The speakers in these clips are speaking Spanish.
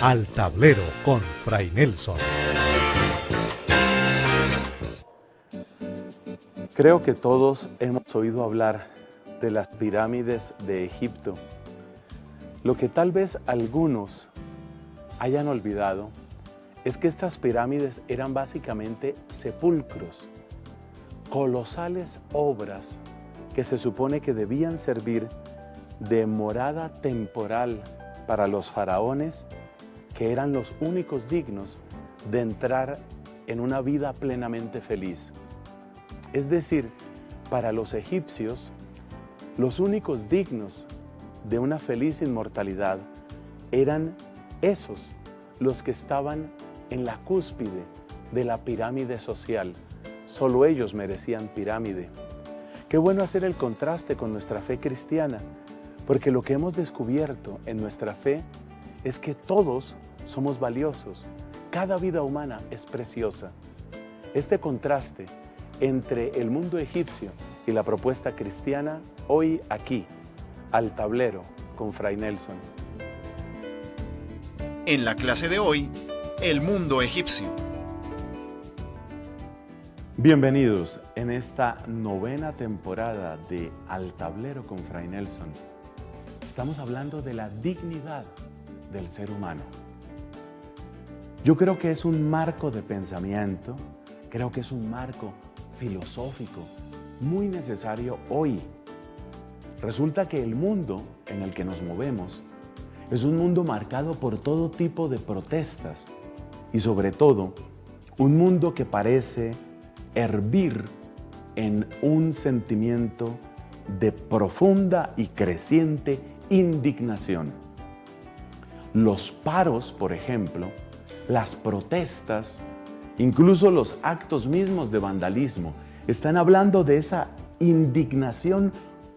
Al Tablero con Fray Nelson. Creo que todos hemos oído hablar de las pirámides de Egipto. Lo que tal vez algunos hayan olvidado es que estas pirámides eran básicamente sepulcros, colosales obras que se supone que debían servir de morada temporal para los faraones, que eran los únicos dignos de entrar en una vida plenamente feliz. Es decir, para los egipcios, los únicos dignos de una feliz inmortalidad eran esos, los que estaban en la cúspide de la pirámide social. Solo ellos merecían pirámide. Qué bueno hacer el contraste con nuestra fe cristiana, porque lo que hemos descubierto en nuestra fe es que todos somos valiosos. Cada vida humana es preciosa. Este contraste entre el mundo egipcio y la propuesta cristiana, hoy aquí, al tablero con Fray Nelson. En la clase de hoy, el mundo egipcio. Bienvenidos en esta 9ª temporada de Al Tablero con Fray Nelson. Estamos hablando de la dignidad del ser humano. Yo creo que es un marco de pensamiento, creo que es un marco filosófico muy necesario hoy. Resulta que el mundo en el que nos movemos es un mundo marcado por todo tipo de protestas y sobre todo un mundo que parece hervir en un sentimiento de profunda y creciente indignación. Los paros, por ejemplo, las protestas, incluso los actos mismos de vandalismo, están hablando de esa indignación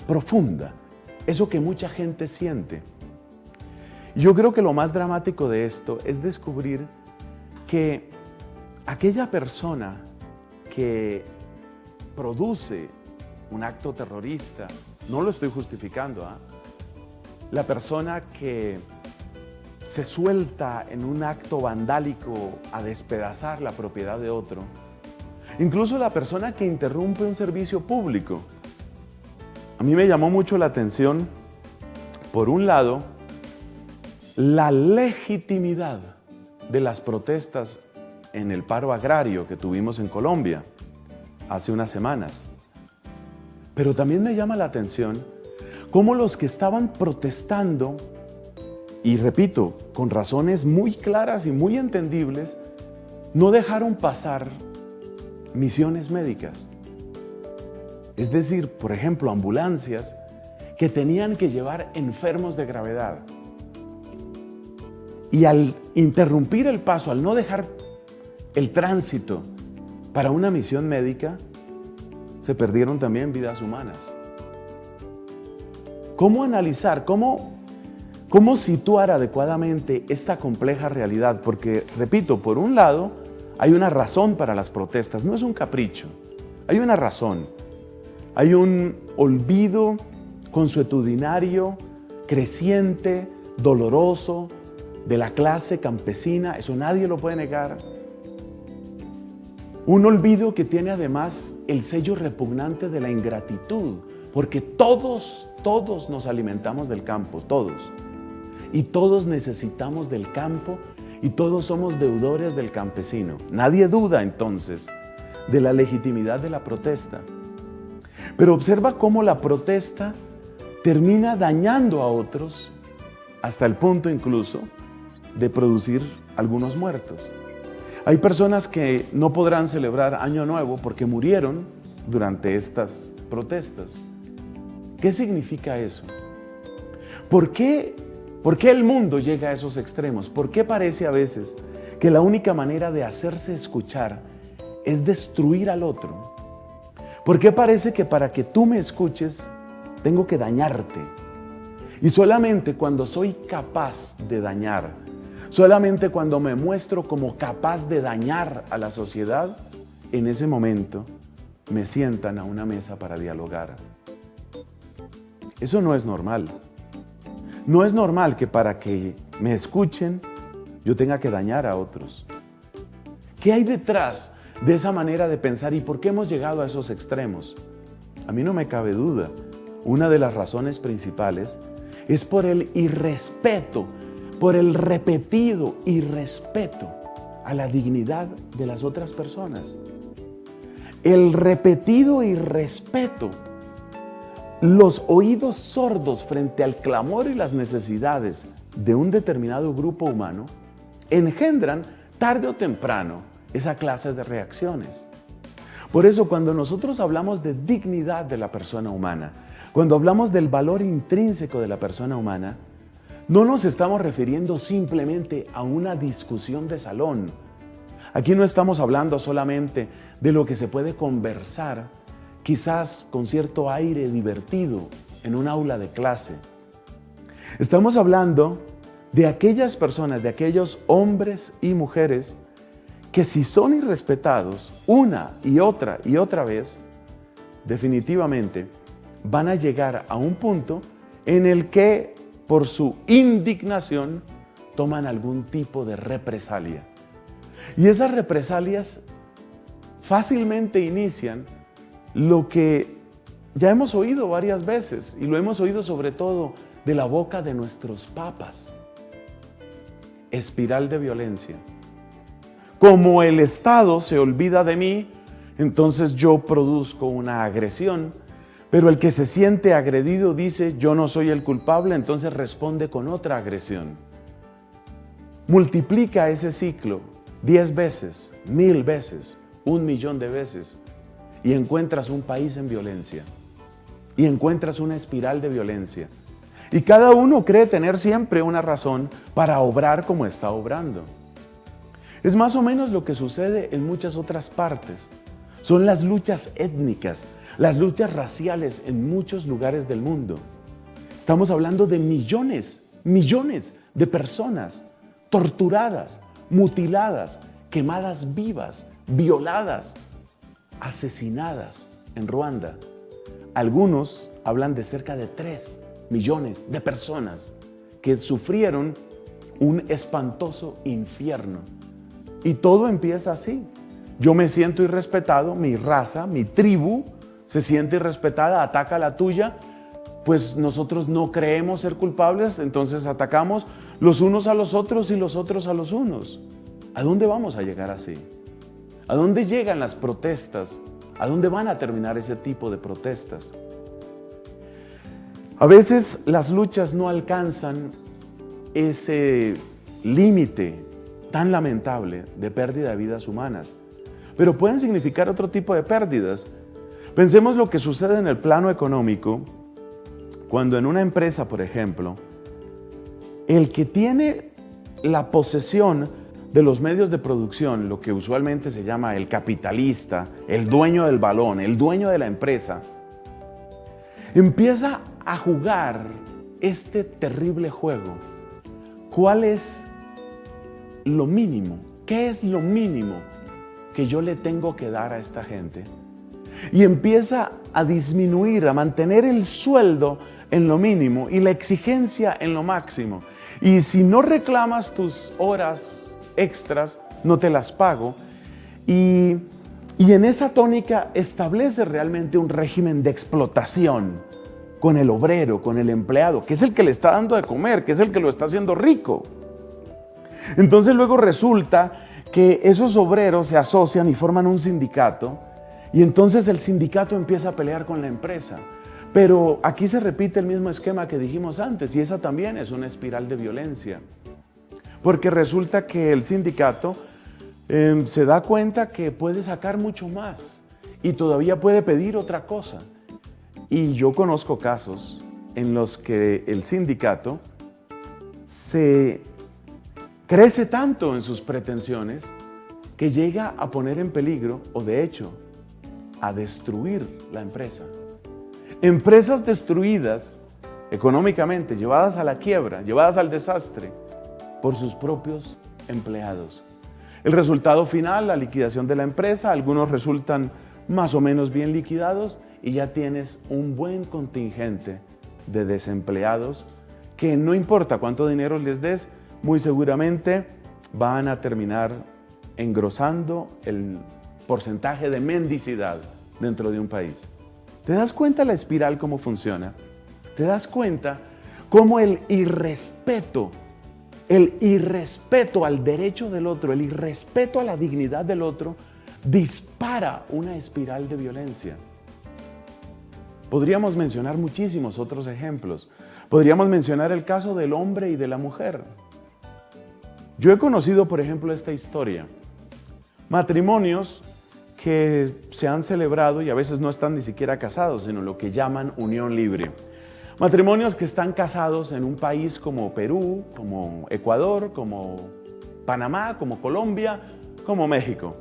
profunda, eso que mucha gente siente. Yo creo que lo más dramático de esto es descubrir que aquella persona que produce un acto terrorista, no lo estoy justificando, la persona que se suelta en un acto vandálico a despedazar la propiedad de otro, incluso la persona que interrumpe un servicio público. A mí me llamó mucho la atención, por un lado, la legitimidad de las protestas en el paro agrario que tuvimos en Colombia hace unas semanas. Pero también me llama la atención cómo los que estaban protestando, y repito, con razones muy claras y muy entendibles, no dejaron pasar misiones médicas. Es decir, por ejemplo, ambulancias que tenían que llevar enfermos de gravedad. Y al interrumpir el paso, al no dejar el tránsito para una misión médica, se perdieron también vidas humanas. ¿Cómo analizar, cómo situar adecuadamente esta compleja realidad? Porque, repito, por un lado, hay una razón para las protestas, no es un capricho, hay una razón. Hay un olvido consuetudinario, creciente, doloroso, de la clase campesina, eso nadie lo puede negar. Un olvido que tiene además el sello repugnante de la ingratitud, porque todos nos alimentamos del campo, todos. Y todos necesitamos del campo y todos somos deudores del campesino. Nadie duda entonces de la legitimidad de la protesta. Pero observa cómo la protesta termina dañando a otros hasta el punto incluso de producir algunos muertos. Hay personas que no podrán celebrar Año Nuevo porque murieron durante estas protestas. ¿Qué significa eso? ¿Por qué el mundo llega a esos extremos? ¿Por qué parece a veces que la única manera de hacerse escuchar es destruir al otro? ¿Por qué parece que para que tú me escuches tengo que dañarte? Y solamente cuando soy capaz de dañar, solamente cuando me muestro como capaz de dañar a la sociedad, en ese momento me sientan a una mesa para dialogar. Eso no es normal. No es normal que para que me escuchen yo tenga que dañar a otros. ¿Qué hay detrás de esa manera de pensar y por qué hemos llegado a esos extremos? A mí no me cabe duda. Una de las razones principales es por el irrespeto, por el repetido irrespeto a la dignidad de las otras personas. El repetido irrespeto, los oídos sordos frente al clamor y las necesidades de un determinado grupo humano, engendran tarde o temprano esa clase de reacciones. Por eso, cuando nosotros hablamos de dignidad de la persona humana, cuando hablamos del valor intrínseco de la persona humana, no nos estamos refiriendo simplemente a una discusión de salón. Aquí no estamos hablando solamente de lo que se puede conversar, quizás con cierto aire divertido en un aula de clase. Estamos hablando de aquellas personas, de aquellos hombres y mujeres que si son irrespetados una y otra vez, definitivamente van a llegar a un punto en el que por su indignación toman algún tipo de represalia. Y esas represalias fácilmente inician lo que ya hemos oído varias veces y lo hemos oído sobre todo de la boca de nuestros papas. Espiral de violencia. Como el Estado se olvida de mí, entonces yo produzco una agresión, pero el que se siente agredido dice yo no soy el culpable, entonces responde con otra agresión. Multiplica ese ciclo 10 veces, 1000 veces, 1.000.000 de veces y encuentras un país en violencia y encuentras una espiral de violencia. Y cada uno cree tener siempre una razón para obrar como está obrando. Es más o menos lo que sucede en muchas otras partes. Son las luchas étnicas, las luchas raciales en muchos lugares del mundo. Estamos hablando de millones de personas torturadas, mutiladas, quemadas vivas, violadas, asesinadas en Ruanda. Algunos hablan de cerca de 3 millones de personas que sufrieron un espantoso infierno. Y todo empieza así. Yo me siento irrespetado, mi raza, mi tribu se siente irrespetada, ataca a la tuya, pues nosotros no creemos ser culpables, entonces atacamos los unos a los otros y los otros a los unos. ¿A dónde vamos a llegar así? ¿A dónde llegan las protestas? ¿A dónde van a terminar ese tipo de protestas? A veces las luchas no alcanzan ese límite tan lamentable de pérdida de vidas humanas, pero pueden significar otro tipo de pérdidas. Pensemos lo que sucede en el plano económico cuando en una empresa, por ejemplo, el que tiene la posesión de los medios de producción, lo que usualmente se llama el capitalista, el dueño del balón, el dueño de la empresa, empieza a jugar este terrible juego. ¿Cuál es lo mínimo? ¿Qué es lo mínimo que yo le tengo que dar a esta gente? Y empieza a disminuir, a mantener el sueldo en lo mínimo y la exigencia en lo máximo. Y si no reclamas tus horas extras, no te las pago. Y en esa tónica establece realmente un régimen de explotación con el obrero, con el empleado, que es el que le está dando de comer, que es el que lo está haciendo rico. Entonces luego resulta que esos obreros se asocian y forman un sindicato, y entonces el sindicato empieza a pelear con la empresa. Pero aquí se repite el mismo esquema que dijimos antes, y esa también es una espiral de violencia. Porque resulta que el sindicato se da cuenta que puede sacar mucho más y todavía puede pedir otra cosa. Y yo conozco casos en los que el sindicato se crece tanto en sus pretensiones que llega a poner en peligro, o de hecho, a destruir la empresa. Empresas destruidas económicamente, llevadas a la quiebra, llevadas al desastre por sus propios empleados. El resultado final, la liquidación de la empresa, algunos resultan más o menos bien liquidados y ya tienes un buen contingente de desempleados que no importa cuánto dinero les des, muy seguramente van a terminar engrosando el porcentaje de mendicidad dentro de un país. ¿Te das cuenta la espiral cómo funciona? ¿Te das cuenta cómo el irrespeto al derecho del otro, el irrespeto a la dignidad del otro, dispara una espiral de violencia? Podríamos mencionar muchísimos otros ejemplos. Podríamos mencionar el caso del hombre y de la mujer. Yo he conocido, por ejemplo, esta historia. Matrimonios que se han celebrado y a veces no están ni siquiera casados, sino lo que llaman unión libre. Matrimonios que están casados en un país como Perú, como Ecuador, como Panamá, como Colombia, como México.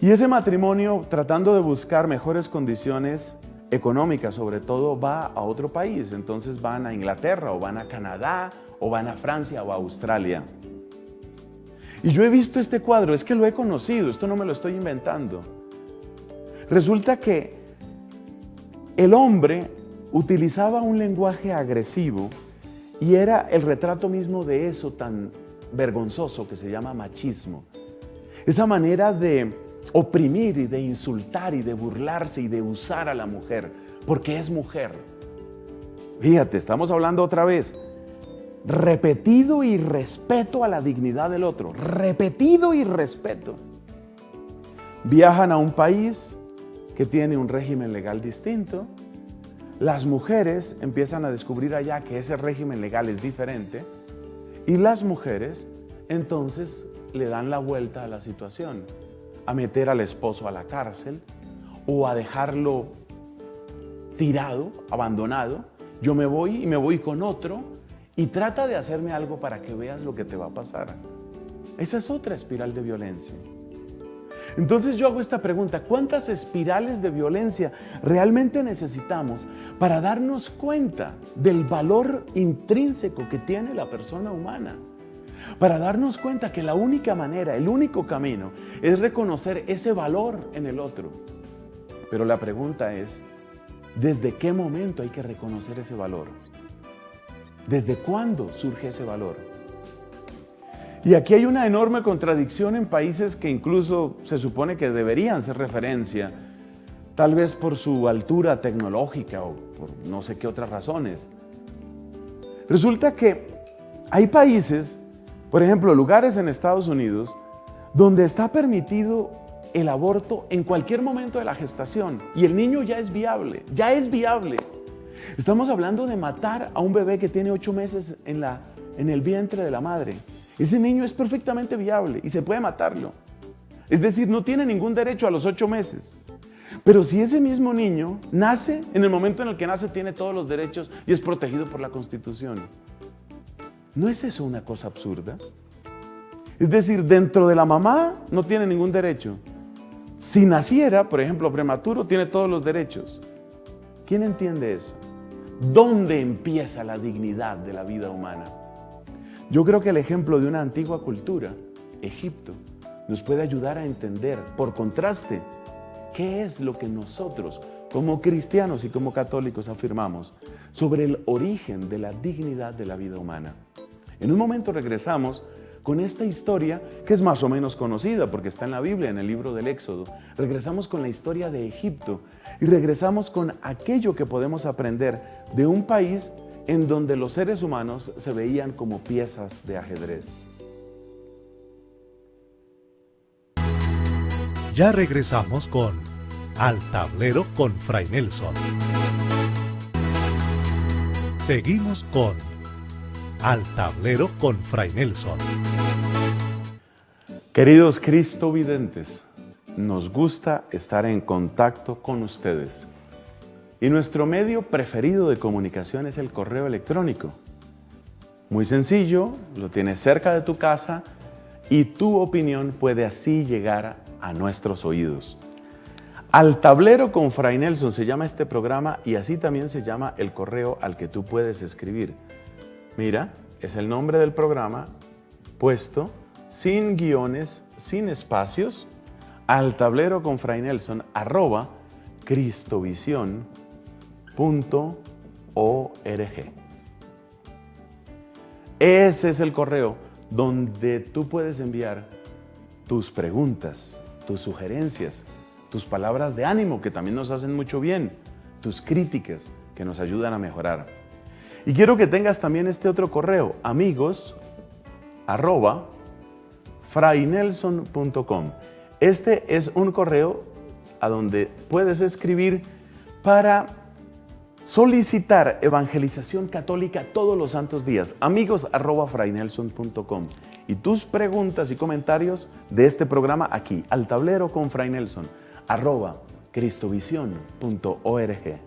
Y ese matrimonio, tratando de buscar mejores condiciones económicas, sobre todo, va a otro país. Entonces van a Inglaterra, o van a Canadá, o van a Francia, o a Australia. Y yo he visto este cuadro, es que lo he conocido, esto no me lo estoy inventando. Resulta que el hombre utilizaba un lenguaje agresivo y era el retrato mismo de eso tan vergonzoso que se llama machismo. Esa manera de oprimir y de insultar y de burlarse y de usar a la mujer, porque es mujer. Fíjate, estamos hablando otra vez. Repetido irrespeto a la dignidad del otro. Repetido irrespeto. Viajan a un país que tiene un régimen legal distinto. Las mujeres empiezan a descubrir allá que ese régimen legal es diferente. Y las mujeres entonces le dan la vuelta a la situación. A meter al esposo a la cárcel o a dejarlo tirado, abandonado. Yo me voy y me voy con otro y trata de hacerme algo para que veas lo que te va a pasar. Esa es otra espiral de violencia. Entonces yo hago esta pregunta: ¿cuántas espirales de violencia realmente necesitamos para darnos cuenta del valor intrínseco que tiene la persona humana? Para darnos cuenta que la única manera, el único camino, es reconocer ese valor en el otro. Pero la pregunta es, ¿desde qué momento hay que reconocer ese valor? ¿Desde cuándo surge ese valor? Y aquí hay una enorme contradicción en países que incluso se supone que deberían ser referencia, tal vez por su altura tecnológica o por no sé qué otras razones. Resulta que hay países, por ejemplo, lugares en Estados Unidos, donde está permitido el aborto en cualquier momento de la gestación y el niño ya es viable, ya es viable. Estamos hablando de matar a un bebé que tiene 8 meses en el vientre de la madre. Ese niño es perfectamente viable y se puede matarlo. Es decir, no tiene ningún derecho a los 8 meses. Pero si ese mismo niño nace, en el momento en el que nace tiene todos los derechos y es protegido por la Constitución. ¿No es eso una cosa absurda? Es decir, dentro de la mamá no tiene ningún derecho. Si naciera, por ejemplo, prematuro, tiene todos los derechos. ¿Quién entiende eso? ¿Dónde empieza la dignidad de la vida humana? Yo creo que el ejemplo de una antigua cultura, Egipto, nos puede ayudar a entender, por contraste, qué es lo que nosotros, como cristianos y como católicos, afirmamos sobre el origen de la dignidad de la vida humana. En un momento regresamos con esta historia que es más o menos conocida porque está en la Biblia, en el libro del Éxodo. Regresamos con la historia de Egipto y regresamos con aquello que podemos aprender de un país en donde los seres humanos se veían como piezas de ajedrez. Ya regresamos con Al Tablero con Fray Nelson. Seguimos con Al Tablero con Fray Nelson. Queridos cristovidentes, nos gusta estar en contacto con ustedes. Y nuestro medio preferido de comunicación es el correo electrónico. Muy sencillo, lo tienes cerca de tu casa y tu opinión puede así llegar a nuestros oídos. Al Tablero con Fray Nelson se llama este programa y así también se llama el correo al que tú puedes escribir. Mira, es el nombre del programa puesto sin guiones, sin espacios, al tablero con Fray Nelson @cristovision.org. Ese es el correo. donde tú puedes enviar tus preguntas, tus sugerencias, tus palabras de ánimo, que también nos hacen mucho bien, tus críticas, que nos ayudan a mejorar. Y quiero que tengas también este otro correo, amigos@frainelson.com. Este es un correo a donde puedes escribir para solicitar evangelización católica todos los santos días, amigos@frainelson.com. Y tus preguntas y comentarios de este programa aquí, al tablero con Fray Nelson, @cristovision.org.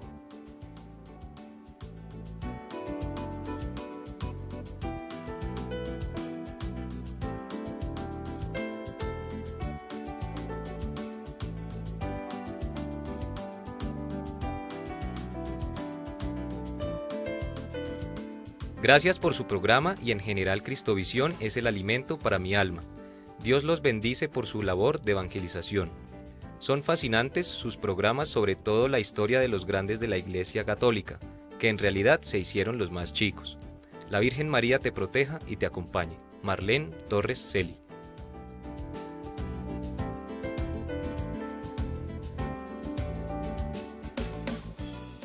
Gracias por su programa y en general Cristovisión es el alimento para mi alma. Dios los bendice por su labor de evangelización. Son fascinantes sus programas, sobre todo la historia de los grandes de la Iglesia Católica, que en realidad se hicieron los más chicos. La Virgen María te proteja y te acompañe. Marlene Torres Celi.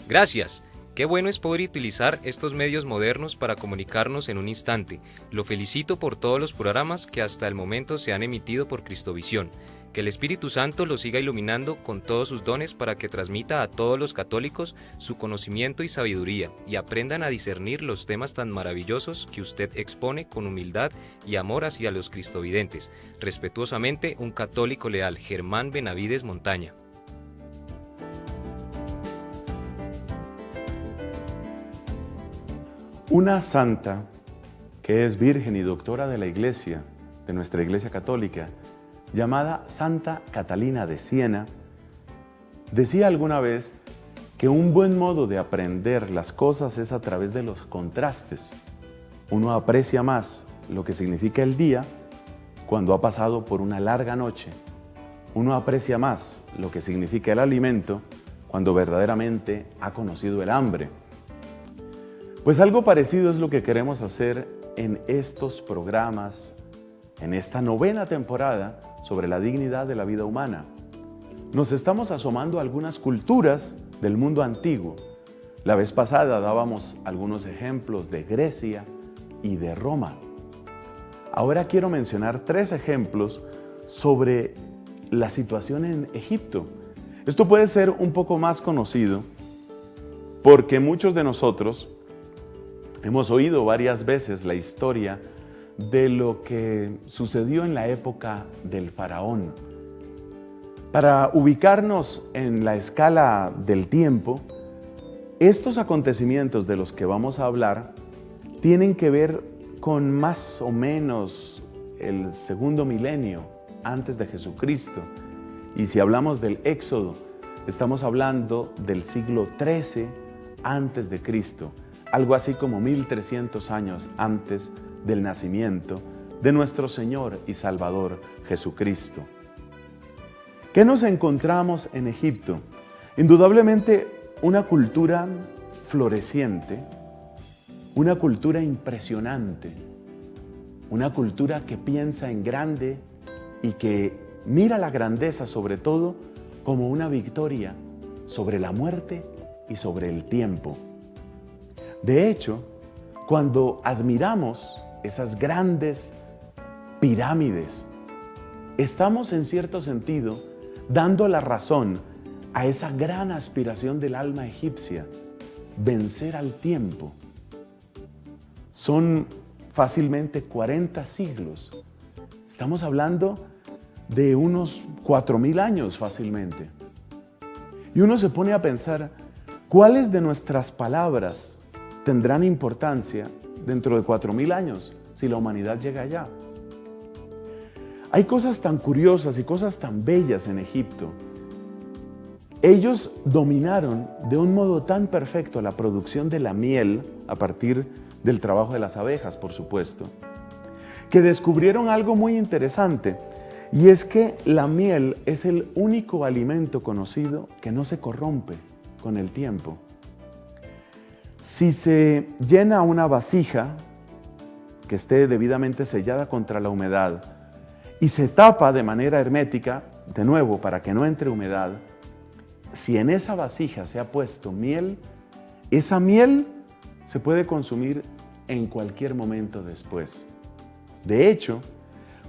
Gracias. Qué bueno es poder utilizar estos medios modernos para comunicarnos en un instante. Lo felicito por todos los programas que hasta el momento se han emitido por Cristovisión. Que el Espíritu Santo lo siga iluminando con todos sus dones para que transmita a todos los católicos su conocimiento y sabiduría y aprendan a discernir los temas tan maravillosos que usted expone con humildad y amor hacia los cristovidentes. Respetuosamente, un católico leal, Germán Benavides Montaña. Una santa que es virgen y doctora de la Iglesia, de nuestra Iglesia Católica, llamada Santa Catalina de Siena, decía alguna vez que un buen modo de aprender las cosas es a través de los contrastes. Uno aprecia más lo que significa el día cuando ha pasado por una larga noche. Uno aprecia más lo que significa el alimento cuando verdaderamente ha conocido el hambre. Pues algo parecido es lo que queremos hacer en estos programas, en esta 9ª temporada sobre la dignidad de la vida humana. Nos estamos asomando a algunas culturas del mundo antiguo. La vez pasada dábamos algunos ejemplos de Grecia y de Roma. Ahora quiero mencionar 3 ejemplos sobre la situación en Egipto. Esto puede ser un poco más conocido porque muchos de nosotros hemos oído varias veces la historia de lo que sucedió en la época del faraón. Para ubicarnos en la escala del tiempo, estos acontecimientos de los que vamos a hablar tienen que ver con más o menos el 2º milenio antes de Jesucristo. Y si hablamos del Éxodo, estamos hablando del siglo XIII antes de Cristo. Algo así como 1300 años antes del nacimiento de nuestro Señor y Salvador Jesucristo. ¿Qué nos encontramos en Egipto? Indudablemente una cultura floreciente, una cultura impresionante, una cultura que piensa en grande y que mira la grandeza sobre todo como una victoria sobre la muerte y sobre el tiempo. De hecho, cuando admiramos esas grandes pirámides, estamos en cierto sentido dando la razón a esa gran aspiración del alma egipcia, vencer al tiempo. Son fácilmente 40 siglos. Estamos hablando de unos 4000 años fácilmente. Y uno se pone a pensar, ¿cuáles de nuestras palabras tendrán importancia dentro de 4000 años si la humanidad llega allá? Hay cosas tan curiosas y cosas tan bellas en Egipto. Ellos dominaron de un modo tan perfecto la producción de la miel a partir del trabajo de las abejas, por supuesto, que descubrieron algo muy interesante, y es que la miel es el único alimento conocido que no se corrompe con el tiempo. Si se llena una vasija que esté debidamente sellada contra la humedad y se tapa de manera hermética, de nuevo, para que no entre humedad, si en esa vasija se ha puesto miel, esa miel se puede consumir en cualquier momento después. De hecho,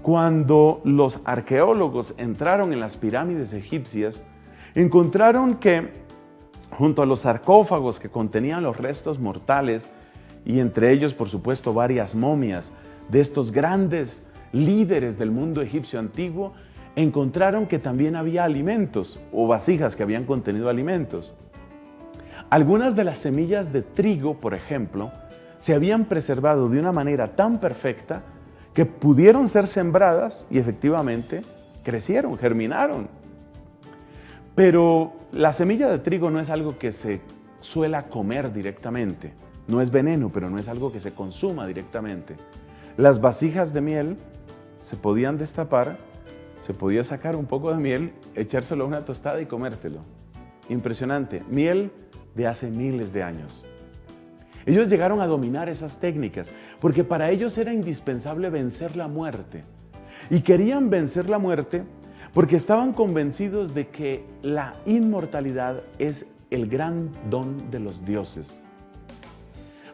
cuando los arqueólogos entraron en las pirámides egipcias, encontraron que junto a los sarcófagos que contenían los restos mortales, y entre ellos, por supuesto, varias momias de estos grandes líderes del mundo egipcio antiguo, encontraron que también había alimentos o vasijas que habían contenido alimentos. Algunas de las semillas de trigo, por ejemplo, se habían preservado de una manera tan perfecta que pudieron ser sembradas y efectivamente crecieron, germinaron. Pero la semilla de trigo no es algo que se suela comer directamente. No es veneno, pero no es algo que se consuma directamente. Las vasijas de miel se podían destapar, se podía sacar un poco de miel, echárselo a una tostada y comértelo. Impresionante. Miel de hace miles de años. Ellos llegaron a dominar esas técnicas porque para ellos era indispensable vencer la muerte. Y querían vencer la muerte porque estaban convencidos de que la inmortalidad es el gran don de los dioses.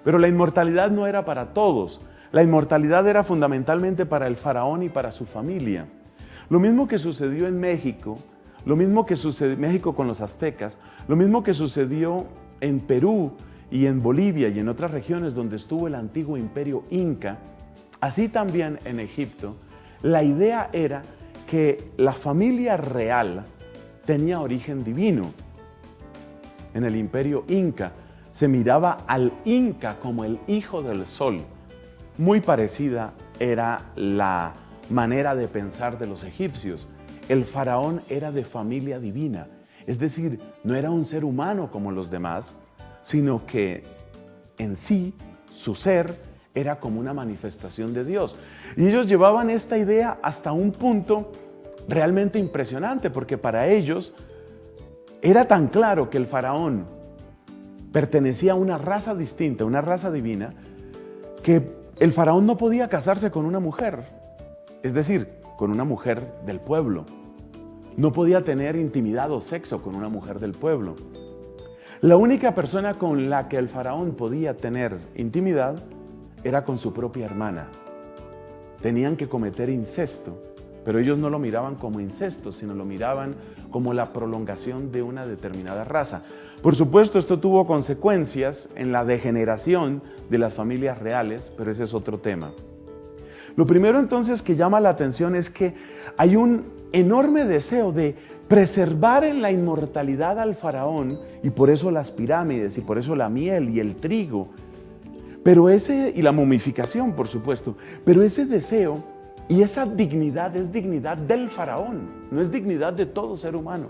Pero la inmortalidad no era para todos. La inmortalidad era fundamentalmente para el faraón y para su familia. Lo mismo que sucedió en México, lo mismo que sucedió en México con los aztecas, lo mismo que sucedió en Perú y en Bolivia y en otras regiones donde estuvo el antiguo imperio inca, así también en Egipto, la idea era que la familia real tenía origen divino. En el imperio inca se miraba al Inca como el hijo del sol. Muy parecida era la manera de pensar de los egipcios. El faraón era de familia divina, es decir, no era un ser humano como los demás, sino que en sí, su ser era como una manifestación de Dios. Y ellos llevaban esta idea hasta un punto realmente impresionante, porque para ellos era tan claro que el faraón pertenecía a una raza distinta, una raza divina, que el faraón no podía casarse con una mujer, es decir, con una mujer del pueblo. No podía tener intimidad o sexo con una mujer del pueblo. La única persona con la que el faraón podía tener intimidad era con su propia hermana. Tenían que cometer incesto, pero ellos no lo miraban como incesto, sino lo miraban como la prolongación de una determinada raza. Por supuesto, esto tuvo consecuencias en la degeneración de las familias reales, pero ese es otro tema. Lo primero entonces que llama la atención es que hay un enorme deseo de preservar en la inmortalidad al faraón, y por eso las pirámides, y por eso la miel y el trigo, y la momificación, por supuesto, pero ese deseo y esa dignidad es dignidad del faraón, no es dignidad de todo ser humano.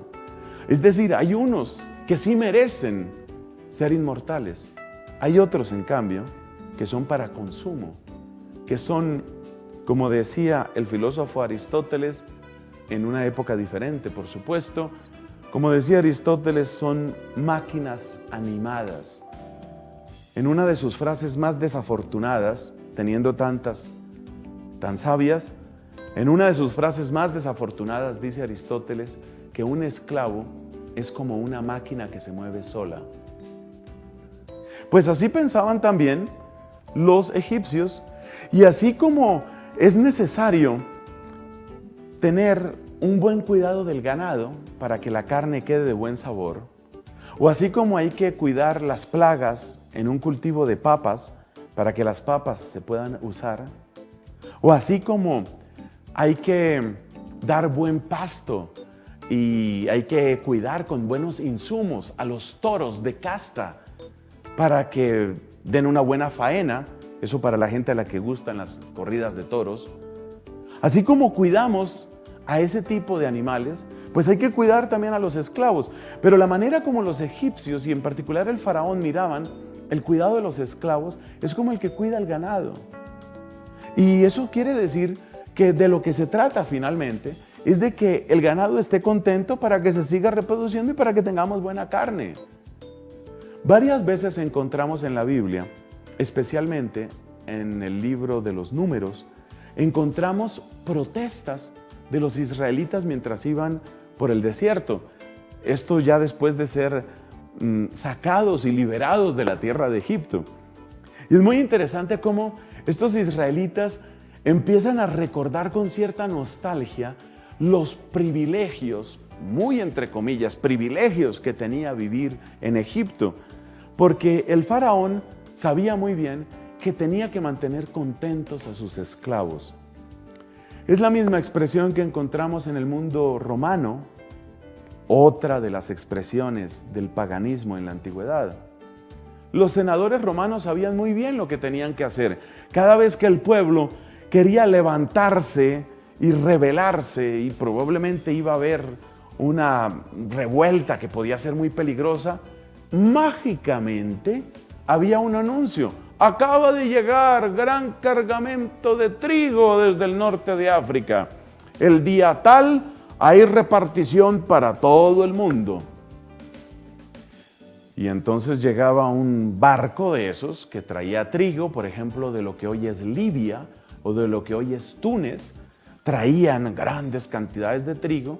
Es decir, hay unos que sí merecen ser inmortales, hay otros, en cambio, que son para consumo, que son, como decía el filósofo Aristóteles, en una época diferente, por supuesto, como decía Aristóteles, son máquinas animadas. En una de sus frases más desafortunadas, teniendo tantas tan sabias, en una de sus frases más desafortunadas dice Aristóteles que un esclavo es como una máquina que se mueve sola. Pues así pensaban también los egipcios, y así como es necesario tener un buen cuidado del ganado para que la carne quede de buen sabor, o así como hay que cuidar las plagas en un cultivo de papas para que las papas se puedan usar, o así como hay que dar buen pasto y hay que cuidar con buenos insumos a los toros de casta para que den una buena faena, eso para la gente a la que gustan las corridas de toros. Así como cuidamos a ese tipo de animales, pues hay que cuidar también a los esclavos. Pero la manera como los egipcios y en particular el faraón miraban el cuidado de los esclavos es como el que cuida el ganado. Y eso quiere decir que de lo que se trata finalmente es de que el ganado esté contento para que se siga reproduciendo y para que tengamos buena carne. Varias veces encontramos en la Biblia, especialmente en el libro de los Números, encontramos protestas de los israelitas mientras iban por el desierto. Esto ya después de ser sacados y liberados de la tierra de Egipto. Y es muy interesante cómo estos israelitas empiezan a recordar con cierta nostalgia los privilegios, muy entre comillas, privilegios que tenía vivir en Egipto, porque el faraón sabía muy bien que tenía que mantener contentos a sus esclavos. Es la misma expresión que encontramos en el mundo romano, otra de las expresiones del paganismo en la antigüedad. Los senadores romanos sabían muy bien lo que tenían que hacer. Cada vez que el pueblo quería levantarse y rebelarse, y probablemente iba a haber una revuelta que podía ser muy peligrosa, mágicamente había un anuncio: acaba de llegar gran cargamento de trigo desde el norte de África. El día tal hay repartición para todo el mundo. Y entonces llegaba un barco de esos que traía trigo, por ejemplo, de lo que hoy es Libia o de lo que hoy es Túnez. Traían grandes cantidades de trigo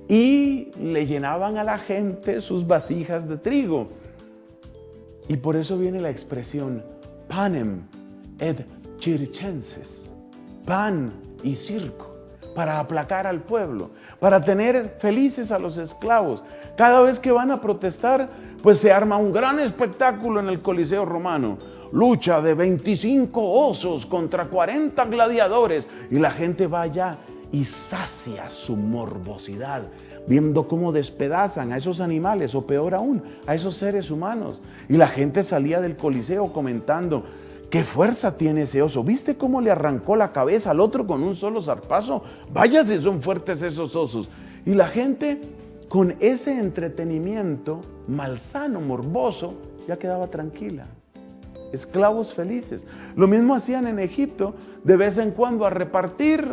y le llenaban a la gente sus vasijas de trigo. Y por eso viene la expresión panem et circenses, pan y circo, para aplacar al pueblo, para tener felices a los esclavos. Cada vez que van a protestar, pues se arma un gran espectáculo en el Coliseo romano. Lucha de 25 osos contra 40 gladiadores, y la gente va allá y sacia su morbosidad viendo cómo despedazan a esos animales, o peor aún, a esos seres humanos. Y la gente salía del Coliseo comentando: ¿qué fuerza tiene ese oso? ¿Viste cómo le arrancó la cabeza al otro con un solo zarpazo? Vaya si son fuertes esos osos. Y la gente, con ese entretenimiento malsano, morboso, ya quedaba tranquila. Esclavos felices. Lo mismo hacían en Egipto, de vez en cuando a repartir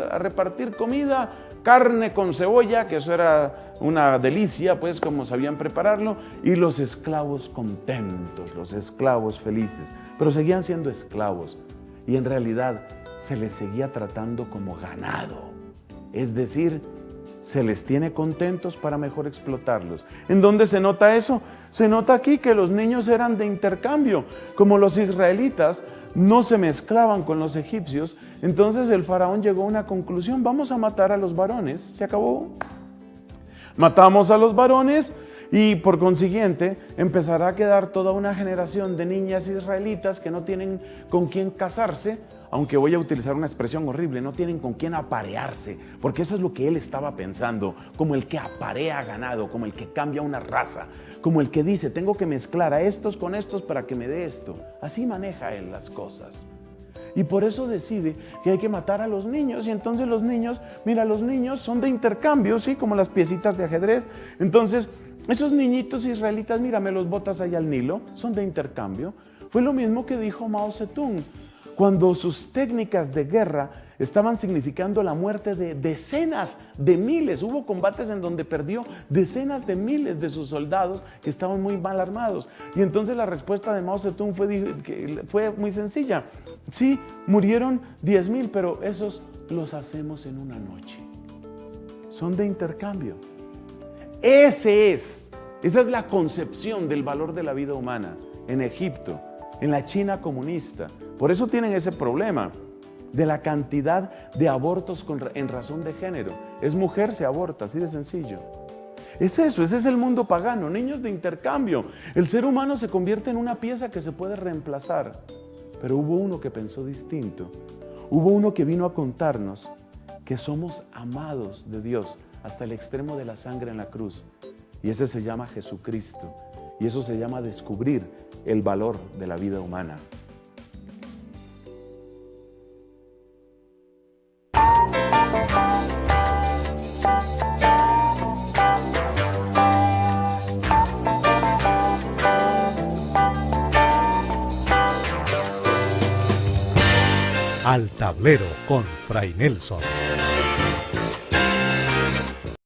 comida, carne con cebolla, que eso era una delicia, pues como sabían prepararlo, y los esclavos contentos, los esclavos felices, pero seguían siendo esclavos, y en realidad se les seguía tratando como ganado, es decir, se les tiene contentos para mejor explotarlos. ¿En dónde se nota eso? Se nota aquí que los niños eran de intercambio. Como los israelitas no se mezclaban con los egipcios, entonces el faraón llegó a una conclusión: vamos a matar a los varones. Se acabó. Matamos a los varones y por consiguiente empezará a quedar toda una generación de niñas israelitas que no tienen con quién casarse. Aunque voy a utilizar una expresión horrible, no tienen con quién aparearse, porque eso es lo que él estaba pensando, como el que aparea ganado, como el que cambia una raza, como el que dice: tengo que mezclar a estos con estos para que me dé esto. Así maneja él las cosas. Y por eso decide que hay que matar a los niños. Y entonces los niños, mira, los niños son de intercambio, ¿sí? Como las piecitas de ajedrez. Entonces, esos niñitos israelitas, mira, me los botas allá al Nilo, son de intercambio. Fue lo mismo que dijo Mao Zedong, cuando sus técnicas de guerra estaban significando la muerte de decenas de miles. Hubo combates en donde perdió decenas de miles de sus soldados que estaban muy mal armados. Y entonces la respuesta de Mao Zedong fue muy sencilla. Sí, murieron 10,000, pero esos los hacemos en una noche. Son de intercambio. Esa es la concepción del valor de la vida humana en Egipto, en la China comunista. Por eso tienen ese problema de la cantidad de abortos en razón de género. Es mujer, se aborta, así de sencillo. Es eso, ese es el mundo pagano, niños de intercambio. El ser humano se convierte en una pieza que se puede reemplazar. Pero hubo uno que pensó distinto. Hubo uno que vino a contarnos que somos amados de Dios hasta el extremo de la sangre en la cruz. Y ese se llama Jesucristo. Y eso se llama descubrir el valor de la vida humana. Al tablero con Fray Nelson.